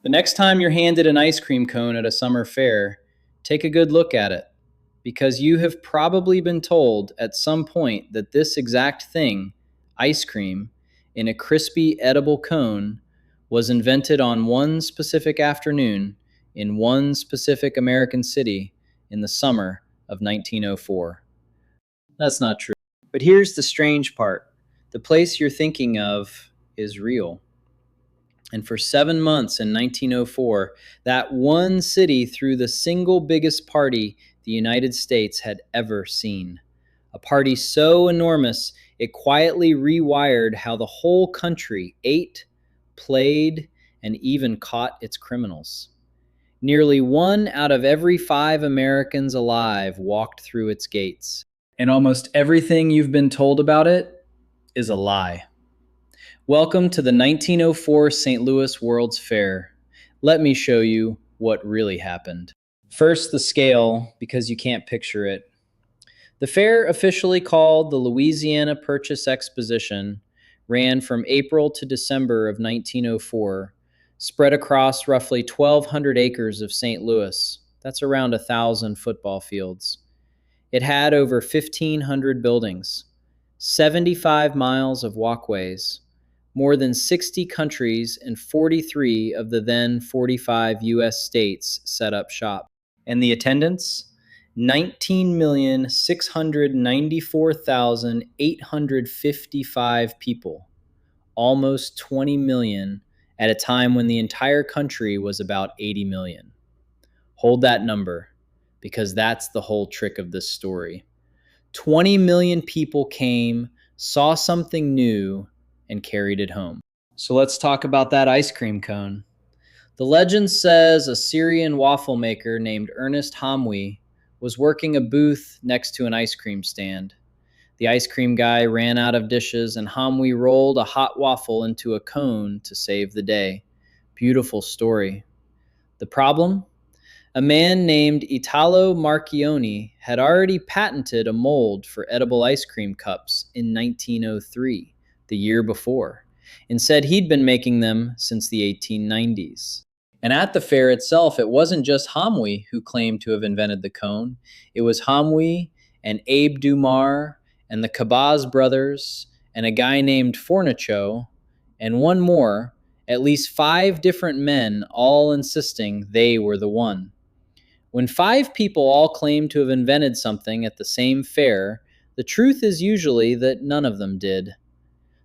The next time you're handed an ice cream cone at a summer fair, take a good look at it, because you have probably been told at some point that this exact thing, ice cream, in a crispy, edible cone, was invented on one specific afternoon in one specific American city in the summer of 1904. That's not true. But here's the strange part. The place you're thinking of is real. And for 7 months in 1904, that one city threw the single biggest party the United States had ever seen. A party so enormous, it quietly rewired how the whole country ate, played, and even caught its criminals. Nearly 1 out of every 5 Americans alive walked through its gates. And almost everything you've been told about it is a lie. Welcome to the 1904 St. Louis World's Fair. Let me show you what really happened. First, the scale, because you can't picture it. The fair, officially called the Louisiana Purchase Exposition, ran from April to December of 1904, spread across roughly 1,200 acres of St. Louis. That's around 1,000 football fields. It had over 1,500 buildings, 75 miles of walkways, more than 60 countries and 43 of the then 45 U.S. states set up shop. And the attendance? 19,694,855 people, almost 20 million at a time when the entire country was about 80 million. Hold that number, because that's the whole trick of this story. 20 million people came, saw something new, and carried it home. So let's talk about that ice cream cone. The legend says a Syrian waffle maker named Ernest Hamwi was working a booth next to an ice cream stand. The ice cream guy ran out of dishes, and Hamwi rolled a hot waffle into a cone to save the day. Beautiful story. The problem? A man named Italo Marchioni had already patented a mold for edible ice cream cups in 1903, the year before, and said he'd been making them since the 1890s. And at the fair itself, it wasn't just Hamwi who claimed to have invented the cone. It was Hamwi and Abe Dumar and the Cabaz brothers and a guy named Fornicho and one more, at least 5 different men, all insisting they were the one. When 5 people all claim to have invented something at the same fair, the truth is usually that none of them did.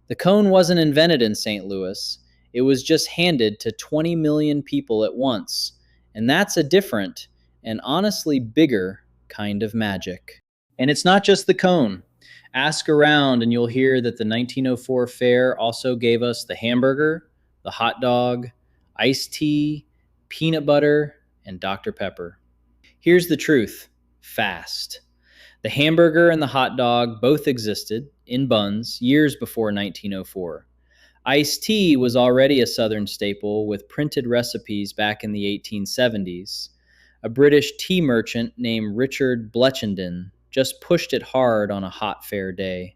The cone wasn't invented in St. Louis. It was just handed to 20 million people at once. And that's a different, and honestly bigger, kind of magic. And it's not just the cone. Ask around and you'll hear that the 1904 fair also gave us the hamburger, the hot dog, iced tea, peanut butter, and Dr. Pepper. Here's the truth, fast. The hamburger and the hot dog both existed, in buns, years before 1904. Iced tea was already a Southern staple with printed recipes back in the 1870s. A British tea merchant named Richard Bletchenden just pushed it hard on a hot fair day.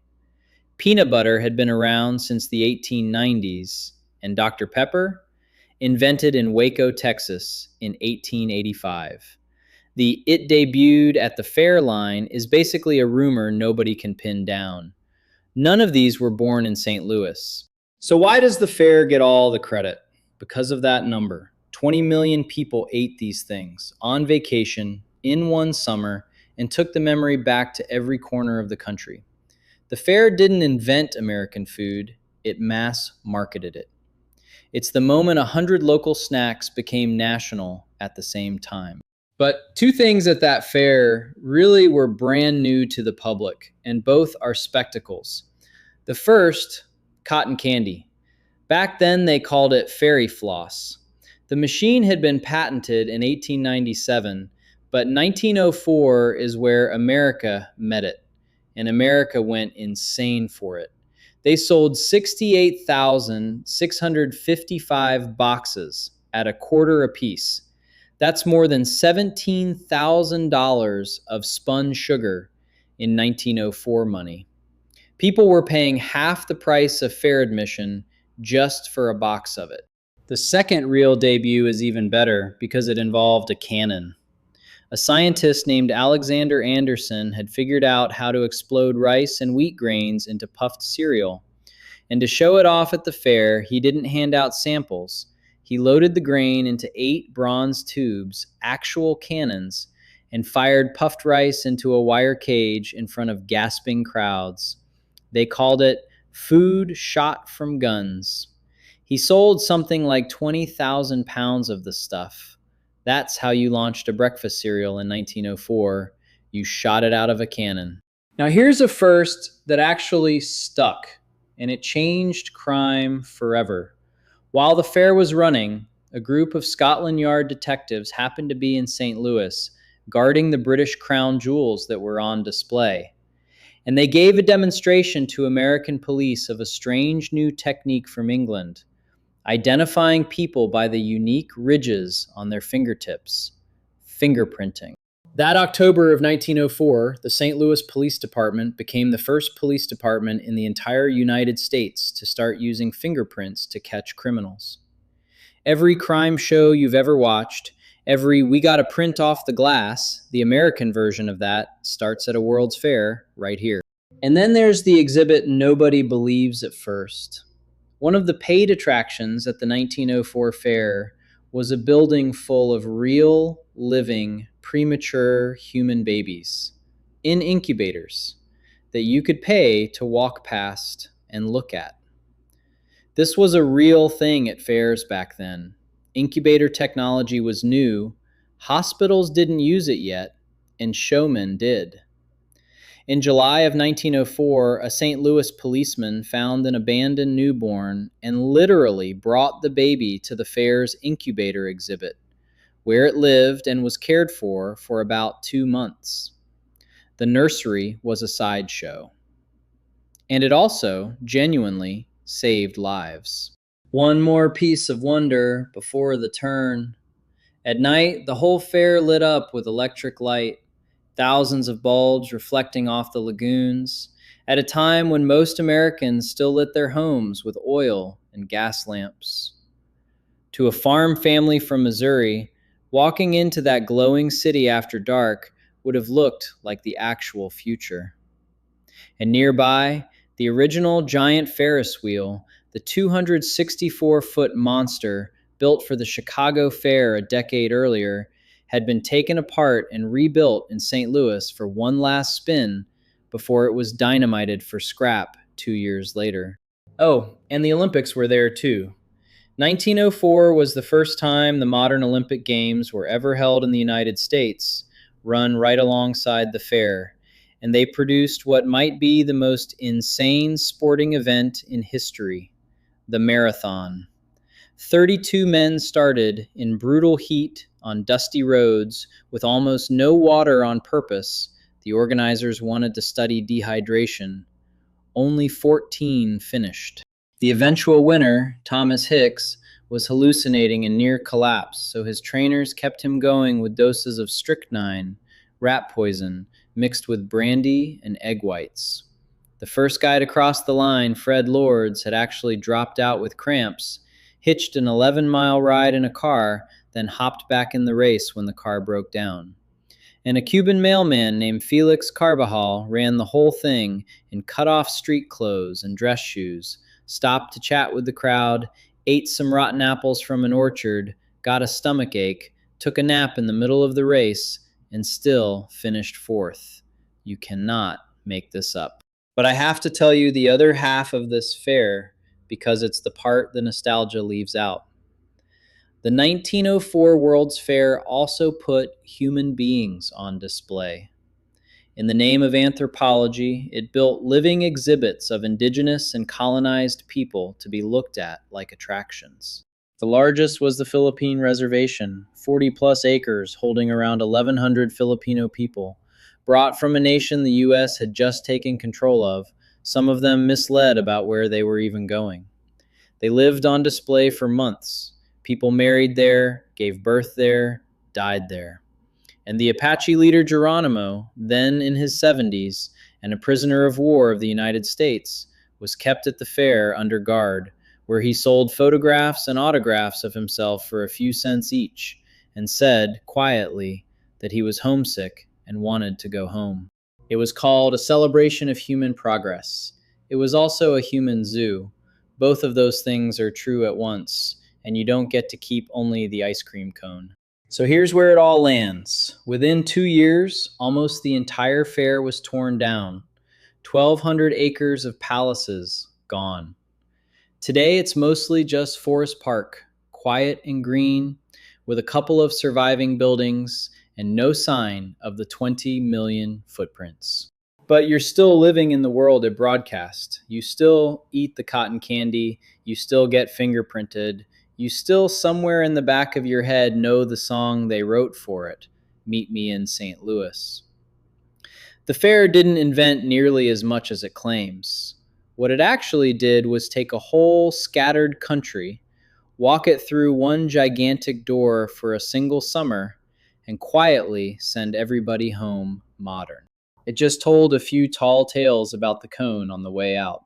Peanut butter had been around since the 1890s, and Dr. Pepper? Invented in Waco, Texas in 1885. The "it debuted at the fair" line is basically a rumor nobody can pin down. None of these were born in St. Louis. So why does the fair get all the credit? Because of that number. 20 million people ate these things on vacation in one summer and took the memory back to every corner of the country. The fair didn't invent American food, it mass marketed it. It's the moment 100 local snacks became national at the same time. But 2 things at that fair really were brand new to the public, and both are spectacles. The first, cotton candy. Back then they called it fairy floss. The machine had been patented in 1897, but 1904 is where America met it, and America went insane for it. They sold 68,655 boxes at $0.25 apiece. That's more than $17,000 of spun sugar in 1904 money. People were paying half the price of fair admission just for a box of it. The second real debut is even better because it involved a cannon. A scientist named Alexander Anderson had figured out how to explode rice and wheat grains into puffed cereal. And to show it off at the fair, he didn't hand out samples. He loaded the grain into 8 bronze tubes, actual cannons, and fired puffed rice into a wire cage in front of gasping crowds. They called it food shot from guns. He sold something like 20,000 pounds of the stuff. That's how you launched a breakfast cereal in 1904. You shot it out of a cannon. Now here's a first that actually stuck, and it changed crime forever. While the fair was running, a group of Scotland Yard detectives happened to be in St. Louis, guarding the British crown jewels that were on display. And they gave a demonstration to American police of a strange new technique from England, identifying people by the unique ridges on their fingertips, fingerprinting. That October of 1904, the St. Louis Police Department became the first police department in the entire United States to start using fingerprints to catch criminals. Every crime show you've ever watched, every "we gotta print off the glass," the American version of that, starts at a World's Fair right here. And then there's the exhibit nobody believes at first. One of the paid attractions at the 1904 fair was a building full of real, living, premature human babies in incubators that you could pay to walk past and look at. This was a real thing at fairs back then. Incubator technology was new, hospitals didn't use it yet, and showmen did. In July of 1904, a St. Louis policeman found an abandoned newborn and literally brought the baby to the fair's incubator exhibit, where it lived and was cared for about 2 months. The nursery was a sideshow. And it also genuinely saved lives. One more piece of wonder before the turn. At night, the whole fair lit up with electric light, thousands of bulbs reflecting off the lagoons, at a time when most Americans still lit their homes with oil and gas lamps. To a farm family from Missouri, walking into that glowing city after dark would have looked like the actual future. And nearby, the original giant Ferris wheel, the 264-foot monster built for the Chicago Fair a decade earlier, had been taken apart and rebuilt in St. Louis for one last spin before it was dynamited for scrap 2 years later. Oh, and the Olympics were there too. 1904 was the first time the modern Olympic Games were ever held in the United States, run right alongside the fair, and they produced what might be the most insane sporting event in history, the marathon. 32 men started in brutal heat on dusty roads with almost no water on purpose. The organizers wanted to study dehydration. Only 14 finished. The eventual winner, Thomas Hicks, was hallucinating and near collapse, so his trainers kept him going with doses of strychnine, rat poison, mixed with brandy and egg whites. The first guy to cross the line, Fred Lords, had actually dropped out with cramps, hitched an 11-mile ride in a car, then hopped back in the race when the car broke down. And a Cuban mailman named Felix Carbajal ran the whole thing in cut-off street clothes and dress shoes, stopped to chat with the crowd, ate some rotten apples from an orchard, got a stomachache, took a nap in the middle of the race, and still finished fourth. You cannot make this up. But I have to tell you the other half of this fair because it's the part the nostalgia leaves out. The 1904 World's Fair also put human beings on display. In the name of anthropology, it built living exhibits of indigenous and colonized people to be looked at like attractions. The largest was the Philippine Reservation, 40-plus acres holding around 1,100 Filipino people, brought from a nation the U.S. had just taken control of, some of them misled about where they were even going. They lived on display for months. People married there, gave birth there, died there. And the Apache leader Geronimo, then in his 70s and a prisoner of war of the United States, was kept at the fair under guard, where he sold photographs and autographs of himself for a few cents each and said, quietly, that he was homesick and wanted to go home. It was called a celebration of human progress. It was also a human zoo. Both of those things are true at once, and you don't get to keep only the ice cream cone. So here's where it all lands. Within 2 years, almost the entire fair was torn down. 1,200 acres of palaces gone. Today, it's mostly just Forest Park, quiet and green, with a couple of surviving buildings and no sign of the 20 million footprints. But you're still living in the world it broadcast. You still eat the cotton candy. You still get fingerprinted. You still, somewhere in the back of your head, know the song they wrote for it, Meet Me in St. Louis. The fair didn't invent nearly as much as it claims. What it actually did was take a whole scattered country, walk it through one gigantic door for a single summer, and quietly send everybody home modern. It just told a few tall tales about the cone on the way out.